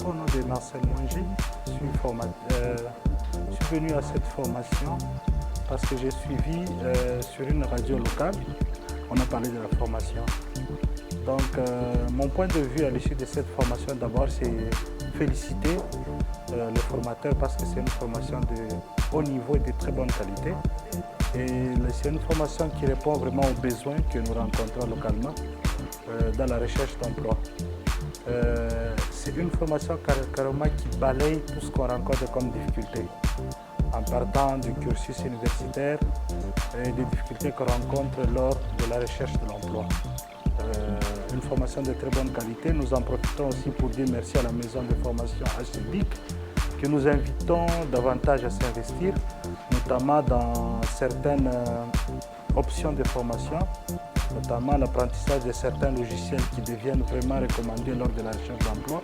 au nom de Marcel Mwangi. Je suis venu à cette formation parce que j'ai suivi sur une radio locale, on a parlé de la formation. Donc mon point de vue à l'issue de cette formation, d'abord c'est féliciter le formateur parce que c'est une formation de haut niveau et de très bonne qualité. Et c'est une formation qui répond vraiment aux besoins que nous rencontrons localement dans la recherche d'emploi. C'est une formation carrément qui balaye tout ce qu'on rencontre comme difficultés. En partant du cursus universitaire et des difficultés qu'on rencontre lors de la recherche de l'emploi. Une formation de très bonne qualité. Nous en profitons aussi pour dire merci à la maison de formation HCDIC que nous invitons davantage à s'investir, notamment dans certaines options de formation, notamment l'apprentissage de certains logiciels qui deviennent vraiment recommandés lors de la recherche d'emploi.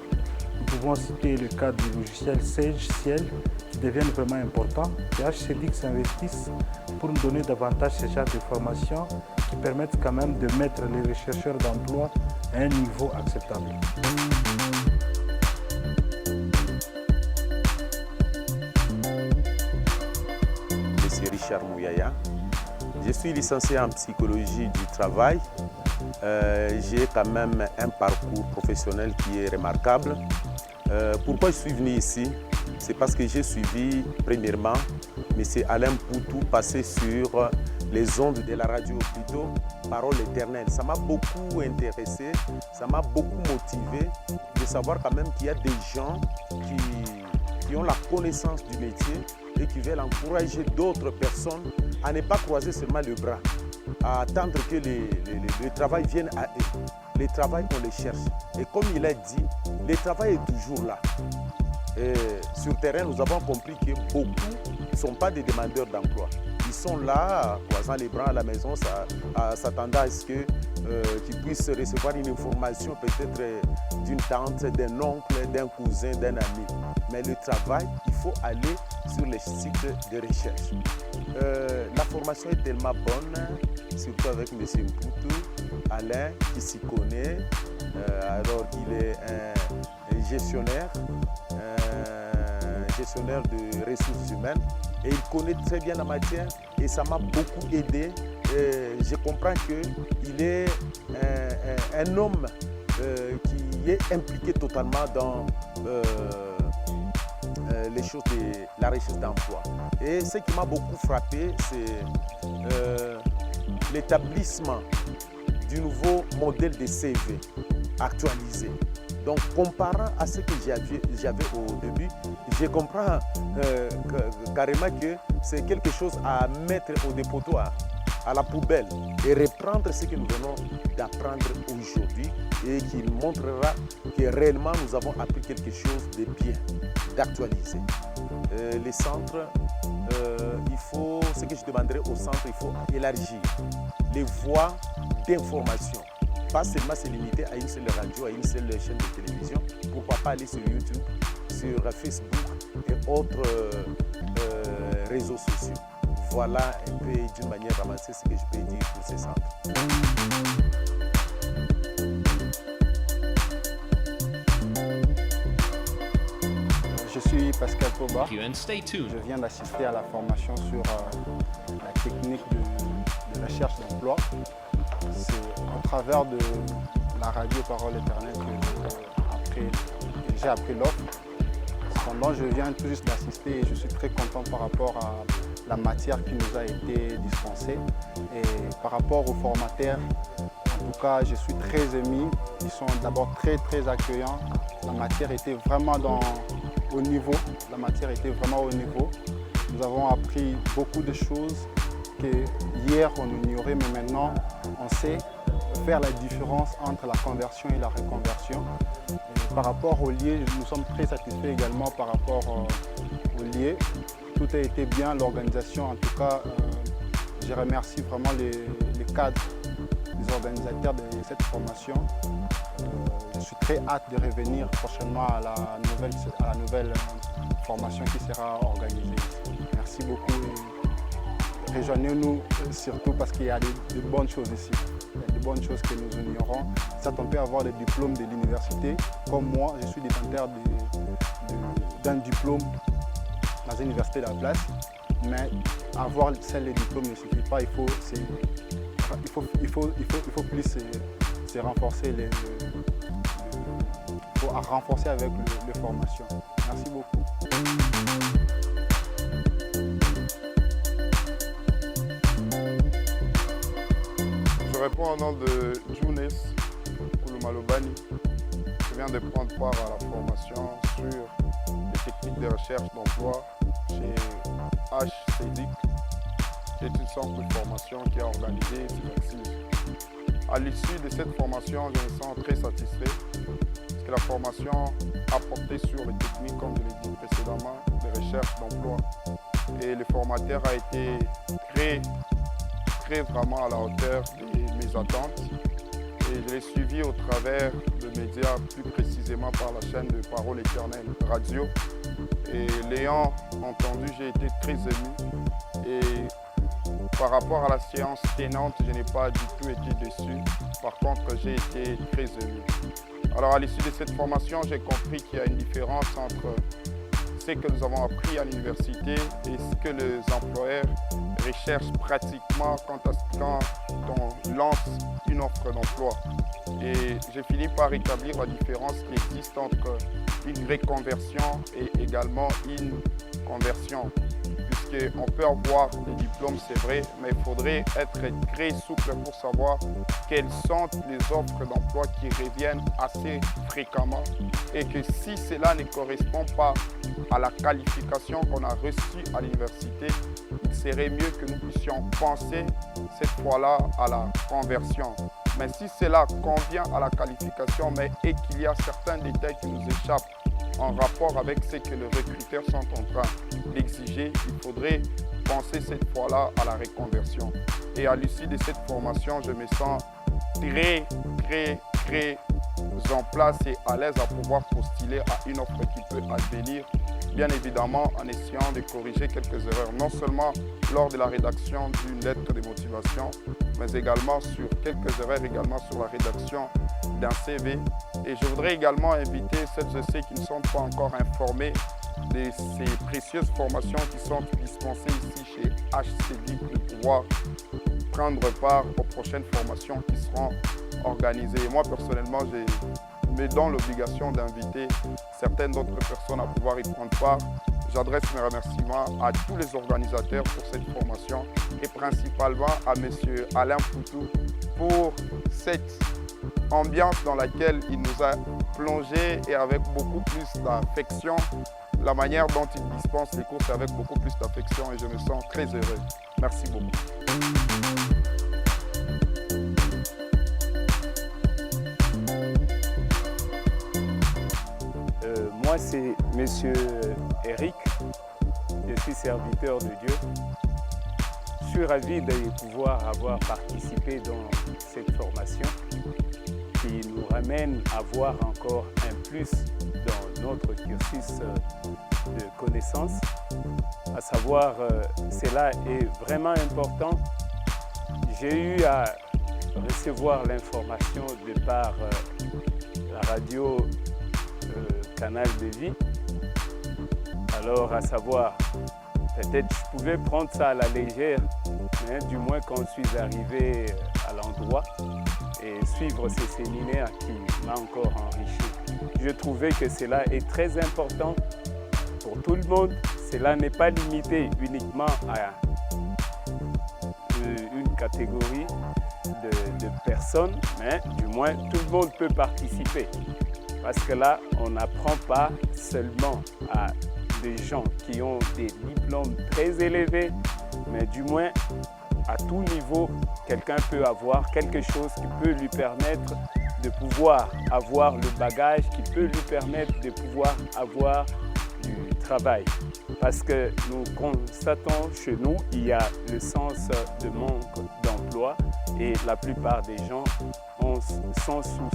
Nous pouvons citer le cas du logiciel Sage, Ciel, qui deviennent vraiment importants. Et HCDIC s'investissent pour nous donner davantage ce genre de formation qui permettent quand même de mettre les rechercheurs d'emploi à un niveau acceptable. Je suis Richard Mouyaya. Je suis licencié en psychologie du travail. J'ai quand même un parcours professionnel qui est remarquable. Pourquoi je suis venu ici? C'est parce que j'ai suivi premièrement M. Alain Poutou passer sur les ondes de la radio plutôt, Parole éternelle. Ça m'a beaucoup intéressé, ça m'a beaucoup motivé de savoir quand même qu'il y a des gens qui ont la connaissance du métier et qui veulent encourager d'autres personnes à ne pas croiser seulement le bras, à attendre que le travail vienne à eux. Le travail, on le cherche. Et comme il a dit, le travail est toujours là. Et sur le terrain, nous avons compris que beaucoup ne sont pas des demandeurs d'emploi. Ils sont là, croisant les bras à la maison, s'attendant à ce qu'ils puissent recevoir une information peut-être d'une tante, d'un oncle, d'un cousin, d'un ami. Mais le travail, il faut aller sur les sites de recherche. La formation est tellement bonne, surtout avec M. Mpoutou, Alain, qui s'y connaît, alors qu'il est un gestionnaire de ressources humaines et il connaît très bien la matière et ça m'a beaucoup aidé. Je comprends qu'il est un homme qui est impliqué totalement dans les choses de la recherche d'emploi. Et ce qui m'a beaucoup frappé, c'est l'établissement du nouveau modèle de CV actualisé. Donc, comparant à ce que j'avais au début, je comprends carrément que c'est quelque chose à mettre au dépotoir, à la poubelle, et reprendre ce que nous venons d'apprendre aujourd'hui et qui montrera que réellement nous avons appris quelque chose de bien, d'actualisé. Les centres, ce que je demanderais au centre, il faut élargir les voies d'information. Pas seulement se limiter à une seule radio, à une seule chaîne de télévision. Pourquoi pas aller sur YouTube, sur Facebook et autres réseaux sociaux. Voilà un peu d'une manière ramassée ce que je peux dire pour ces centres. Je suis Pascal Koba. Je viens d'assister à la formation sur la technique de recherche d'emploi. C'est au travers de la radio Parole éternelle que j'ai appris l'offre. Cependant, je viens tout juste d'assister et je suis très content par rapport à la matière qui nous a été dispensée. Et par rapport aux formateurs, en tout cas, je suis très ému. Ils sont d'abord très accueillants. La matière était vraiment au niveau. La matière était vraiment au niveau. Nous avons appris beaucoup de choses que hier on ignorait, mais maintenant on sait faire la différence entre la conversion et la reconversion. Et par rapport au lieu, nous sommes très satisfaits également par rapport au lieu. Tout a été bien, l'organisation en tout cas. Je remercie vraiment les cadres, les organisateurs de cette formation. Je suis très hâte de revenir prochainement à la nouvelle formation qui sera organisée. Merci beaucoup et rejoignez-nous surtout parce qu'il y a de bonnes choses ici. bonnes choses que nous ignorons. Certes, on peut avoir des diplômes de l'université. Comme moi, je suis détenteur d'un diplôme dans une université de la place. Mais avoir seul les diplômes ne suffit pas. Il faut plus se renforcer, renforcer avec les formations. Merci beaucoup. Je réponds au nom de Younes Kouloumalobani. Je viens de prendre part à la formation sur les techniques de recherche d'emploi chez HCDIC, qui est une centre de formation qui a organisé ces assises. À l'issue de cette formation, je me sens très satisfait parce que la formation a porté sur les techniques, comme je l'ai dit précédemment, de recherche d'emploi. Et le formateur a été très vraiment à la hauteur de mes attentes. Et je l'ai suivi au travers de médias, plus précisément par la chaîne de Parole Éternelle Radio. Et l'ayant entendu, j'ai été très ému. Et par rapport à la séance tenante, je n'ai pas du tout été déçu. Par contre, j'ai été très ému. Alors à l'issue de cette formation, j'ai compris qu'il y a une différence entre ce que nous avons appris à l'université et ce que les employeurs recherchent pratiquement quand on lance une offre d'emploi. Et j'ai fini par établir la différence qui existe entre une reconversion et également une conversion. Puisqu'on peut avoir des diplômes, c'est vrai, mais il faudrait être très souple pour savoir quelles sont les offres d'emploi qui reviennent assez fréquemment et que si cela ne correspond pas à la qualification qu'on a reçue à l'université, il serait mieux que nous puissions penser cette fois-là à la conversion. Mais si cela convient à la qualification, mais et qu'il y a certains détails qui nous échappent en rapport avec ce que les recruteurs sont en train d'exiger, il faudrait penser cette fois-là à la reconversion. Et à l'issue de cette formation, je me sens très en place et à l'aise à pouvoir postuler à une offre qui peut advenir, bien évidemment en essayant de corriger quelques erreurs, non seulement lors de la rédaction d'une lettre de motivation, mais également sur quelques erreurs également sur la rédaction d'un CV. Et je voudrais également inviter celles et ceux qui ne sont pas encore informés de ces précieuses formations qui sont dispensées ici chez HCDIC de pouvoir prendre part aux prochaines formations qui seront organisées. Et moi personnellement, je me donne l'obligation d'inviter certaines autres personnes à pouvoir y prendre part. J'adresse mes remerciements à tous les organisateurs pour cette formation et principalement à M. Alain Poutou pour cette ambiance dans laquelle il nous a plongé et avec beaucoup plus d'affection. La manière dont il dispense les cours, c'est avec beaucoup plus d'affection et je me sens très heureux. Merci beaucoup. Moi, c'est M. Eric, je suis serviteur de Dieu. Je suis ravi de pouvoir avoir participé dans cette formation qui nous ramène à voir encore un plus dans notre cursus de connaissances. À savoir, cela est vraiment important. J'ai eu à recevoir l'information de par la radio Canal de Vie. Alors, à savoir, peut-être je pouvais prendre ça à la légère, mais du moins quand je suis arrivé à l'endroit et suivre ces séminaires qui m'a encore enrichi. Je trouvais que cela est très important pour tout le monde. Cela n'est pas limité uniquement à une catégorie de personnes, mais du moins tout le monde peut participer. Parce que là, on n'apprend pas seulement à des gens qui ont des diplômes très élevés, mais du moins à tout niveau, quelqu'un peut avoir quelque chose qui peut lui permettre de pouvoir avoir le bagage, qui peut lui permettre de pouvoir avoir du travail. Parce que nous constatons chez nous, il y a le sens de manque d'emploi et la plupart des gens sont sous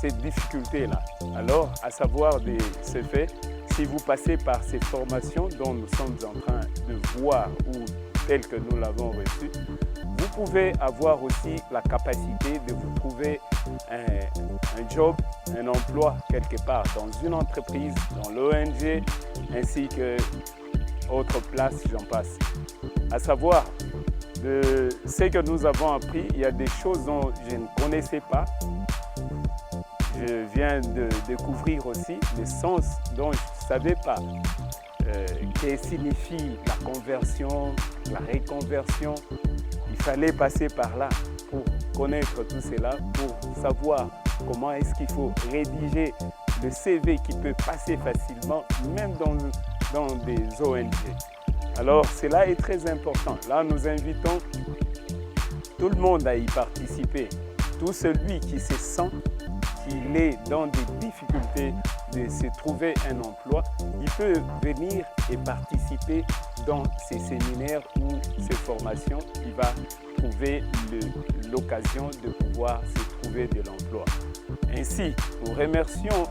cette difficulté-là. Alors, à savoir de ce fait, si vous passez par ces formations dont nous sommes en train de voir ou telles que nous l'avons reçues, vous pouvez avoir aussi la capacité de vous trouver un job, un emploi quelque part dans une entreprise, dans l'ONG, ainsi que autre place, j'en passe. À savoir, de ce que nous avons appris, il y a des choses dont je ne connaissais pas. Je viens de découvrir aussi le sens dont je ne savais pas. Que signifie la conversion, la reconversion. Il fallait passer par là pour connaître tout cela, pour savoir comment est-ce qu'il faut rédiger le CV qui peut passer facilement, même dans des ONG. Alors cela est très important. Là, nous invitons tout le monde à y participer. Tout celui qui se sent qu'il est dans des difficultés de se trouver un emploi, il peut venir et participer dans ces séminaires ou ces formations. Il va trouver l'occasion de pouvoir se trouver de l'emploi. Ainsi, nous remercions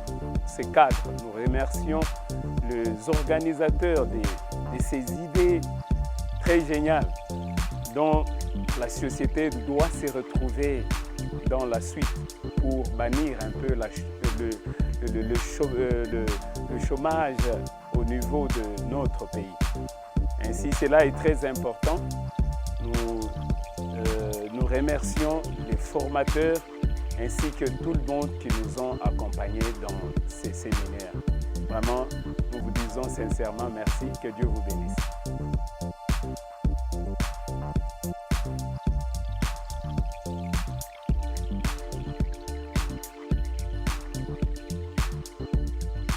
ces cadres, nous remercions les organisateurs de ces idées très géniales dont la société doit se retrouver dans la suite pour bannir un peu le chômage au niveau de notre pays. Ainsi, cela est très important. Nous remercions les formateurs ainsi que tout le monde qui nous ont accompagnés dans ces séminaires. Vraiment, nous vous disons sincèrement merci, que Dieu vous bénisse.